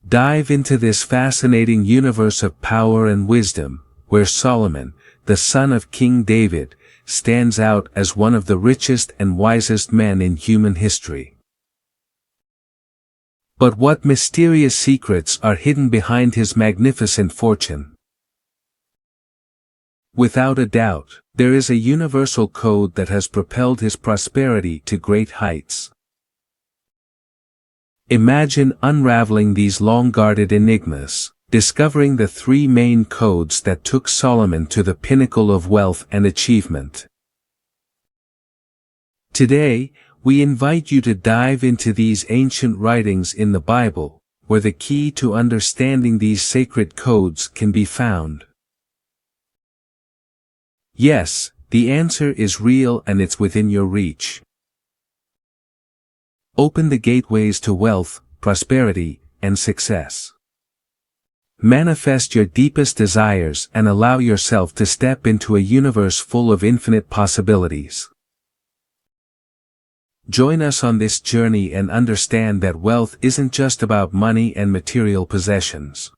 Dive into this fascinating universe of power and wisdom, where Solomon, the son of King David, stands out as one of the richest and wisest men in human history. But what mysterious secrets are hidden behind his magnificent fortune? Without a doubt, there is a universal code that has propelled his prosperity to great heights. Imagine unraveling these long-guarded enigmas, discovering the three main codes that took Solomon to the pinnacle of wealth and achievement. Today, we invite you to dive into these ancient writings in the Bible, where the key to understanding these sacred codes can be found. Yes, the answer is real and it's within your reach. Open the gateways to wealth, prosperity, and success. Manifest your deepest desires and allow yourself to step into a universe full of infinite possibilities. Join us on this journey and understand that wealth isn't just about money and material possessions.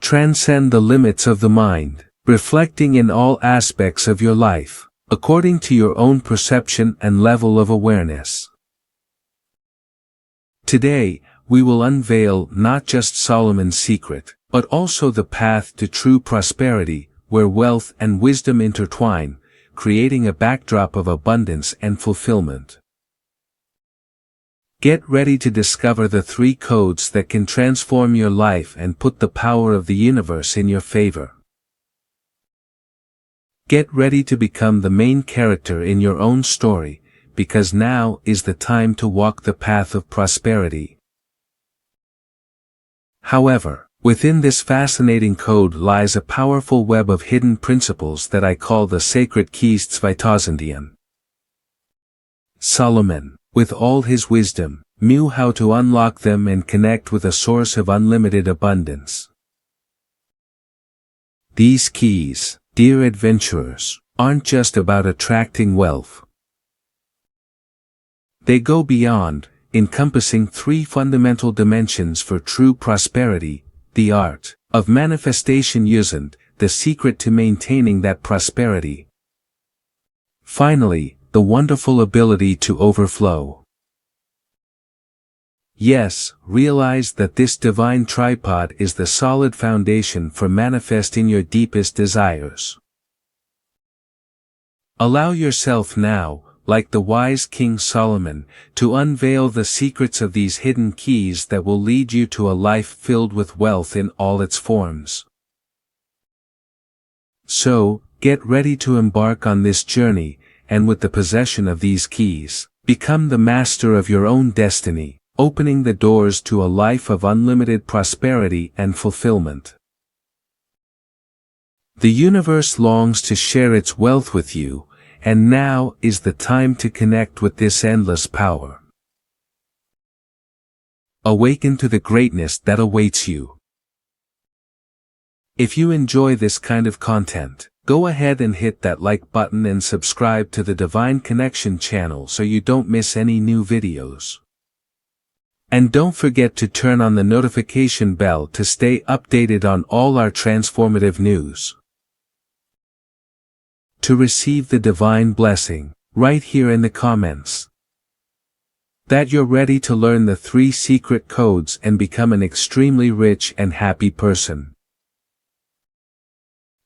Transcend the limits of the mind, reflecting in all aspects of your life, according to your own perception and level of awareness. Today, we will unveil not just Solomon's secret, but also the path to true prosperity, where wealth and wisdom intertwine, creating a backdrop of abundance and fulfillment. Get ready to discover the three codes that can transform your life and put the power of the universe in your favor. Get ready to become the main character in your own story, because now is the time to walk the path of prosperity. However, within this fascinating code lies a powerful web of hidden principles that I call the sacred keys 2000. Solomon, with all his wisdom, knew how to unlock them and connect with a source of unlimited abundance. These keys, dear adventurers, aren't just about attracting wealth. They go beyond, encompassing three fundamental dimensions for true prosperity: the art of manifestation using the secret to maintaining that prosperity. Finally, the wonderful ability to overflow. Yes, realize that this divine tripod is the solid foundation for manifesting your deepest desires. Allow yourself now, like the wise King Solomon, to unveil the secrets of these hidden keys that will lead you to a life filled with wealth in all its forms. So, get ready to embark on this journey, and with the possession of these keys, become the master of your own destiny, opening the doors to a life of unlimited prosperity and fulfillment. The universe longs to share its wealth with you, and now is the time to connect with this endless power. Awaken to the greatness that awaits you. If you enjoy this kind of content, go ahead and hit that like button and subscribe to the Divine Connection channel so you don't miss any new videos. And don't forget to turn on the notification bell to stay updated on all our transformative news. To receive the divine blessing, write here in the comments that you're ready to learn the three secret codes and become an extremely rich and happy person.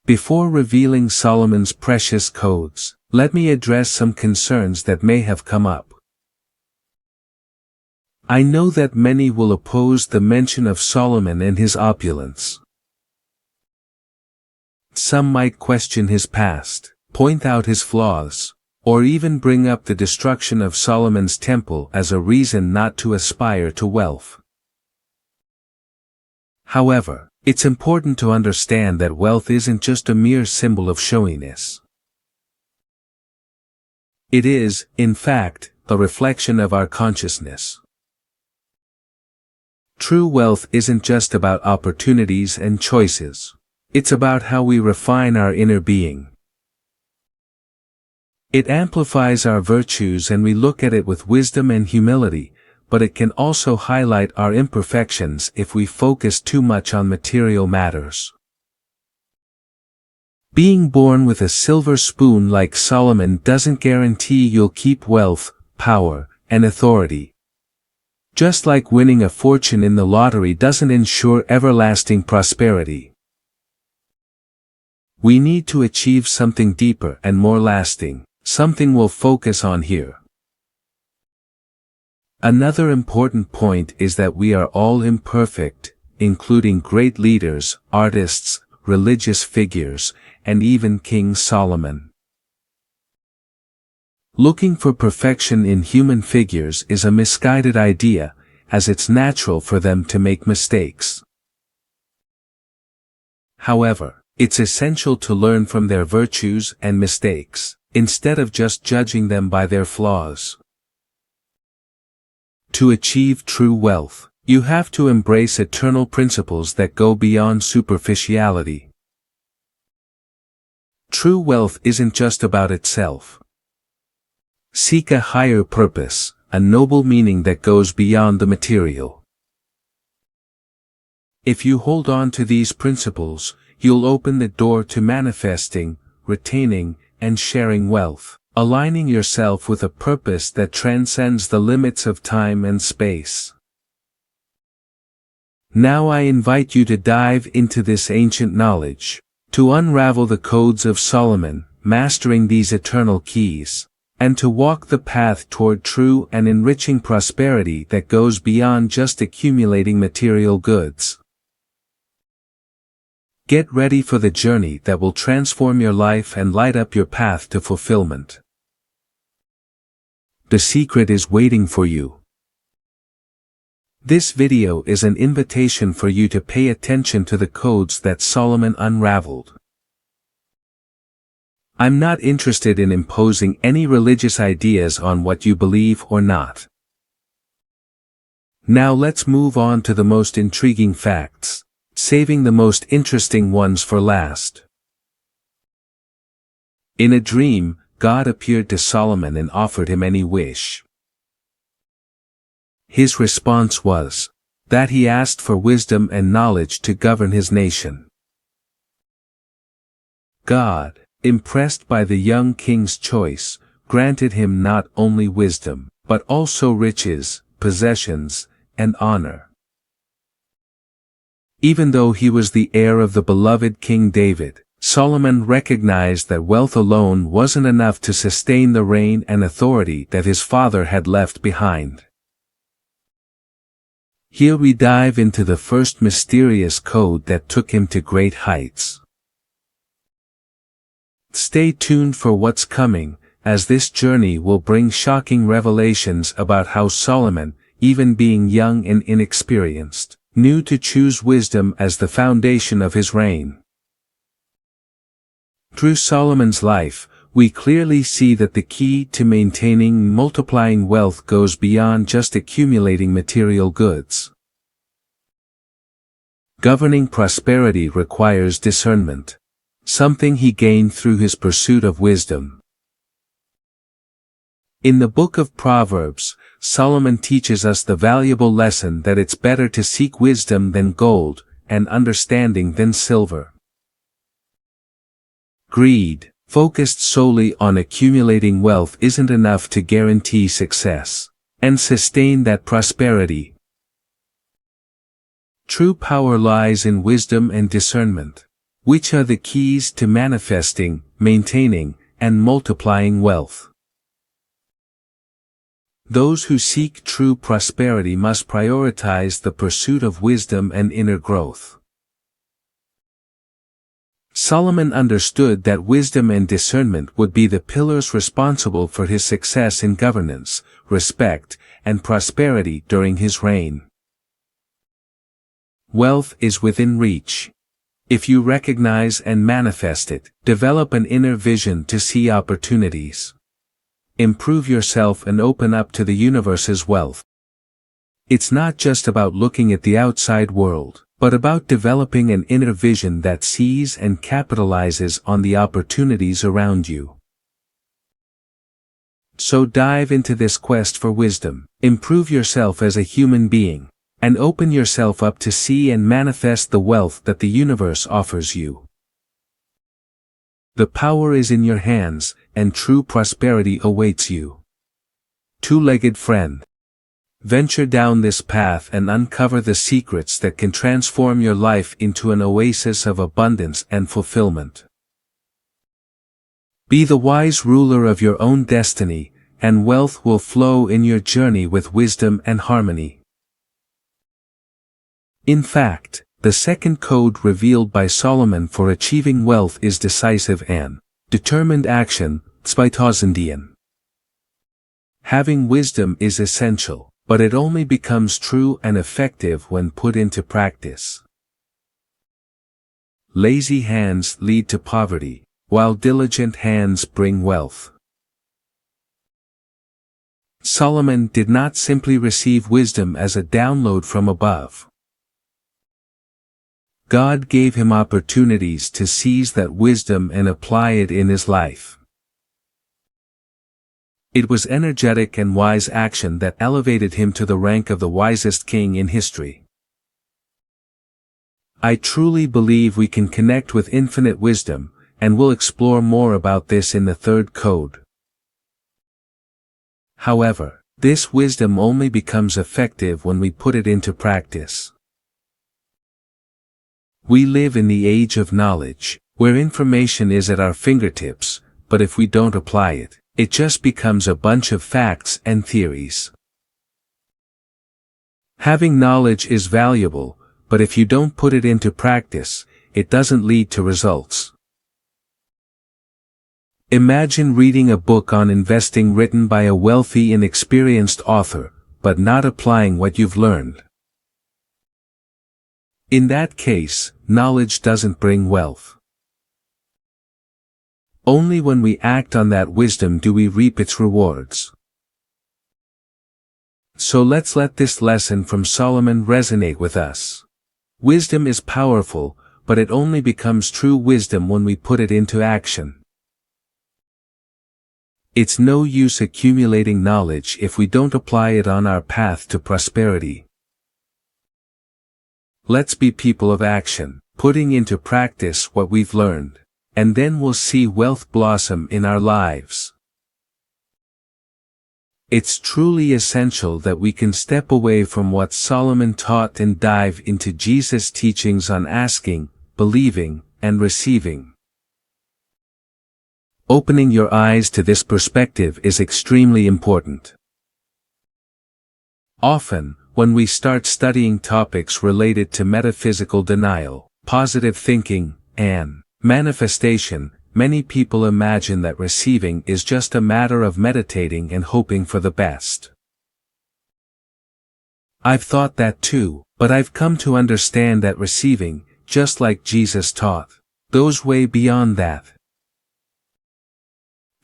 Before revealing Solomon's precious codes, let me address some concerns that may have come up. I know that many will oppose the mention of Solomon and his opulence. Some might question his past, point out his flaws, or even bring up the destruction of Solomon's temple as a reason not to aspire to wealth. However, it's important to understand that wealth isn't just a mere symbol of showiness. It is, in fact, a reflection of our consciousness. True wealth isn't just about opportunities and choices. It's about how we refine our inner being. It amplifies our virtues and we look at it with wisdom and humility, but it can also highlight our imperfections if we focus too much on material matters. Being born with a silver spoon like Solomon doesn't guarantee you'll keep wealth, power, and authority. Just like winning a fortune in the lottery doesn't ensure everlasting prosperity. We need to achieve something deeper and more lasting, something we'll focus on here. Another important point is that we are all imperfect, including great leaders, artists, religious figures, and even King Solomon. Looking for perfection in human figures is a misguided idea, as it's natural for them to make mistakes. However, it's essential to learn from their virtues and mistakes, instead of just judging them by their flaws. To achieve true wealth, you have to embrace eternal principles that go beyond superficiality. True wealth isn't just about itself. Seek a higher purpose, a noble meaning that goes beyond the material. If you hold on to these principles, you'll open the door to manifesting, retaining, and sharing wealth, aligning yourself with a purpose that transcends the limits of time and space. Now I invite you to dive into this ancient knowledge, to unravel the codes of Solomon, mastering these eternal keys, and to walk the path toward true and enriching prosperity that goes beyond just accumulating material goods. Get ready for the journey that will transform your life and light up your path to fulfillment. The secret is waiting for you. This video is an invitation for you to pay attention to the codes that Solomon unraveled. I'm not interested in imposing any religious ideas on what you believe or not. Now let's move on to the most intriguing facts, saving the most interesting ones for last. In a dream, God appeared to Solomon and offered him any wish. His response was that he asked for wisdom and knowledge to govern his nation. God, impressed by the young king's choice, granted him not only wisdom, but also riches, possessions, and honor. Even though he was the heir of the beloved King David, Solomon recognized that wealth alone wasn't enough to sustain the reign and authority that his father had left behind. Here we dive into the first mysterious code that took him to great heights. Stay tuned for what's coming, as this journey will bring shocking revelations about how Solomon, even being young and inexperienced, knew to choose wisdom as the foundation of his reign. Through Solomon's life, we clearly see that the key to maintaining and multiplying wealth goes beyond just accumulating material goods. Governing prosperity requires discernment, something he gained through his pursuit of wisdom. In the book of Proverbs, Solomon teaches us the valuable lesson that it's better to seek wisdom than gold, and understanding than silver. Greed, focused solely on accumulating wealth, isn't enough to guarantee success and sustain that prosperity. True power lies in wisdom and discernment, which are the keys to manifesting, maintaining, and multiplying wealth. Those who seek true prosperity must prioritize the pursuit of wisdom and inner growth. Solomon understood that wisdom and discernment would be the pillars responsible for his success in governance, respect, and prosperity during his reign. Wealth is within reach. If you recognize and manifest it, develop an inner vision to see opportunities. Improve yourself and open up to the universe's wealth. It's not just about looking at the outside world, but about developing an inner vision that sees and capitalizes on the opportunities around you. So dive into this quest for wisdom, improve yourself as a human being, and open yourself up to see and manifest the wealth that the universe offers you. The power is in your hands, and true prosperity awaits you. Two-legged friend. Venture down this path and uncover the secrets that can transform your life into an oasis of abundance and fulfillment. Be the wise ruler of your own destiny, and wealth will flow in your journey with wisdom and harmony. In fact, the second code revealed by Solomon for achieving wealth is decisive and determined action, 2000. Having wisdom is essential, but it only becomes true and effective when put into practice. Lazy hands lead to poverty, while diligent hands bring wealth. Solomon did not simply receive wisdom as a download from above. God gave him opportunities to seize that wisdom and apply it in his life. It was energetic and wise action that elevated him to the rank of the wisest king in history. I truly believe we can connect with infinite wisdom, and we'll explore more about this in the third code. However, this wisdom only becomes effective when we put it into practice. We live in the age of knowledge, where information is at our fingertips, but if we don't apply it, it just becomes a bunch of facts and theories. Having knowledge is valuable, but if you don't put it into practice, it doesn't lead to results. Imagine reading a book on investing written by a wealthy and experienced author, but not applying what you've learned. In that case, knowledge doesn't bring wealth. Only when we act on that wisdom do we reap its rewards. So let's let this lesson from Solomon resonate with us. Wisdom is powerful, but it only becomes true wisdom when we put it into action. It's no use accumulating knowledge if we don't apply it on our path to prosperity. Let's be people of action, putting into practice what we've learned, and then we'll see wealth blossom in our lives. It's truly essential that we can step away from what Solomon taught and dive into Jesus' teachings on asking, believing, and receiving. Opening your eyes to this perspective is extremely important. Often, when we start studying topics related to metaphysical denial, positive thinking, and manifestation, many people imagine that receiving is just a matter of meditating and hoping for the best. I've thought that too, but I've come to understand that receiving, just like Jesus taught, goes way beyond that.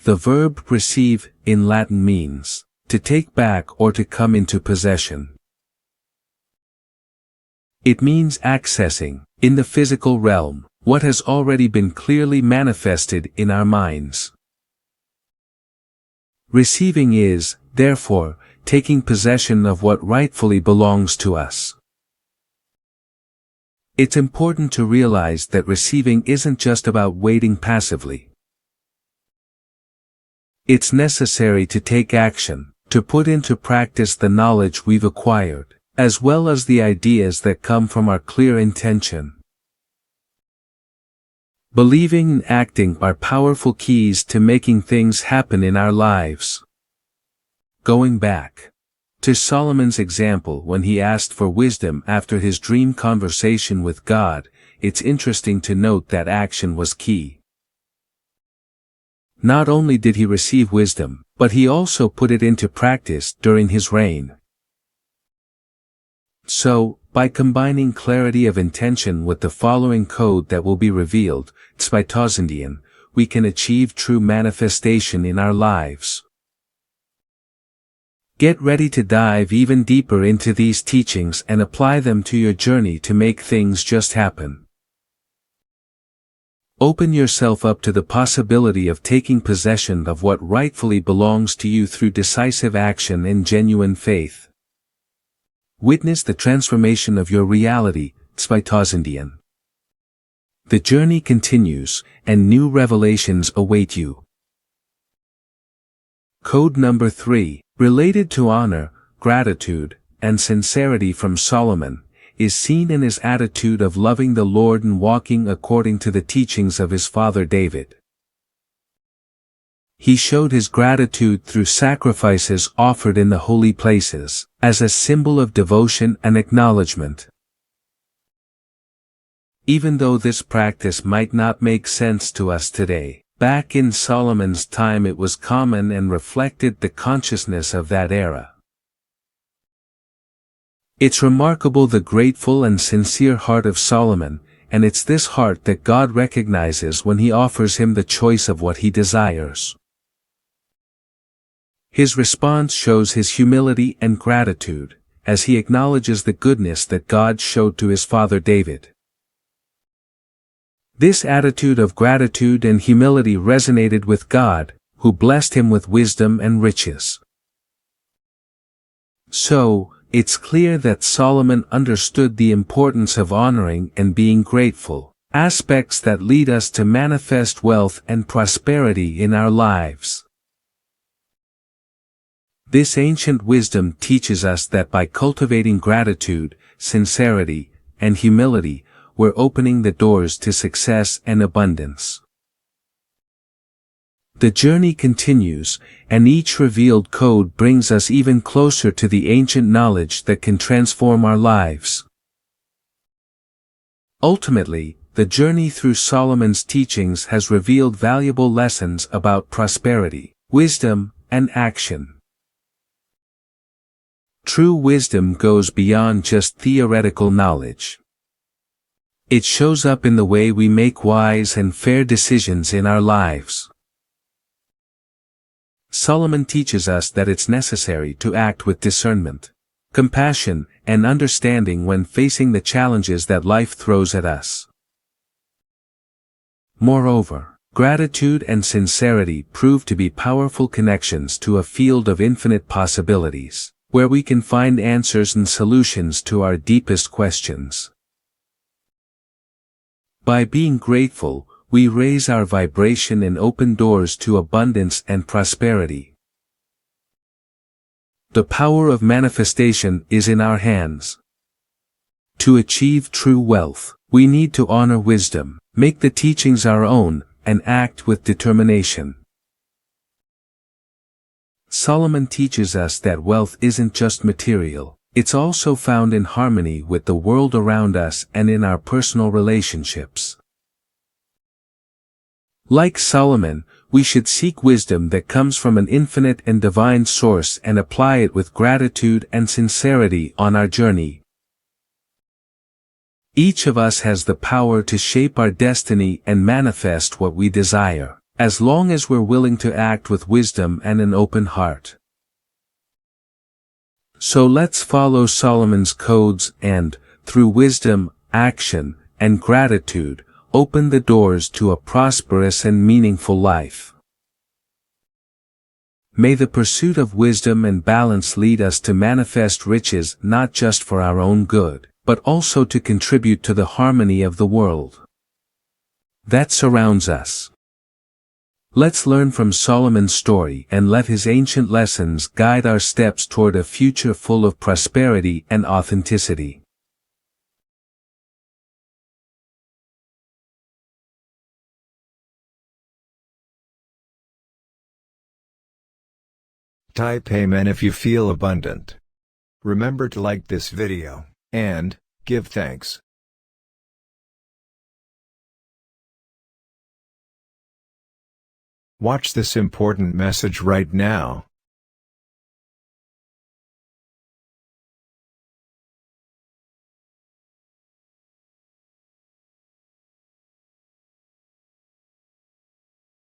The verb receive in Latin means to take back or to come into possession. It means accessing, in the physical realm, what has already been clearly manifested in our minds. Receiving is, therefore, taking possession of what rightfully belongs to us. It's important to realize that receiving isn't just about waiting passively. It's necessary to take action, to put into practice the knowledge we've acquired, as well as the ideas that come from our clear intention. Believing and acting are powerful keys to making things happen in our lives. Going back to Solomon's example when he asked for wisdom after his dream conversation with God, it's interesting to note that action was key. Not only did he receive wisdom, but he also put it into practice during his reign. So, by combining clarity of intention with the following code that will be revealed, 2000, we can achieve true manifestation in our lives. Get ready to dive even deeper into these teachings and apply them to your journey to make things just happen. Open yourself up to the possibility of taking possession of what rightfully belongs to you through decisive action and genuine faith. Witness the transformation of your reality, 2000. The journey continues, and new revelations await you. Code number 3, related to honor, gratitude, and sincerity from Solomon, is seen in his attitude of loving the Lord and walking according to the teachings of his father David. He showed his gratitude through sacrifices offered in the holy places, as a symbol of devotion and acknowledgement. Even though this practice might not make sense to us today, back in Solomon's time it was common and reflected the consciousness of that era. It's remarkable the grateful and sincere heart of Solomon, and it's this heart that God recognizes when he offers him the choice of what he desires. His response shows his humility and gratitude, as he acknowledges the goodness that God showed to his father David. This attitude of gratitude and humility resonated with God, who blessed him with wisdom and riches. So, it's clear that Solomon understood the importance of honoring and being grateful, aspects that lead us to manifest wealth and prosperity in our lives. This ancient wisdom teaches us that by cultivating gratitude, sincerity, and humility, we're opening the doors to success and abundance. The journey continues, and each revealed code brings us even closer to the ancient knowledge that can transform our lives. Ultimately, the journey through Solomon's teachings has revealed valuable lessons about prosperity, wisdom, and action. True wisdom goes beyond just theoretical knowledge. It shows up in the way we make wise and fair decisions in our lives. Solomon teaches us that it's necessary to act with discernment, compassion, and understanding when facing the challenges that life throws at us. Moreover, gratitude and sincerity prove to be powerful connections to a field of infinite possibilities, where we can find answers and solutions to our deepest questions. By being grateful, we raise our vibration and open doors to abundance and prosperity. The power of manifestation is in our hands. To achieve true wealth, we need to honor wisdom, make the teachings our own, and act with determination. Solomon teaches us that wealth isn't just material, it's also found in harmony with the world around us and in our personal relationships. Like Solomon, we should seek wisdom that comes from an infinite and divine source and apply it with gratitude and sincerity on our journey. Each of us has the power to shape our destiny and manifest what we desire, as long as we're willing to act with wisdom and an open heart. So let's follow Solomon's codes and, through wisdom, action, and gratitude, open the doors to a prosperous and meaningful life. May the pursuit of wisdom and balance lead us to manifest riches not just for our own good, but also to contribute to the harmony of the world that surrounds us. Let's learn from Solomon's story and let his ancient lessons guide our steps toward a future full of prosperity and authenticity. Type Amen if you feel abundant. Remember to like this video, and give thanks. Watch this important message right now.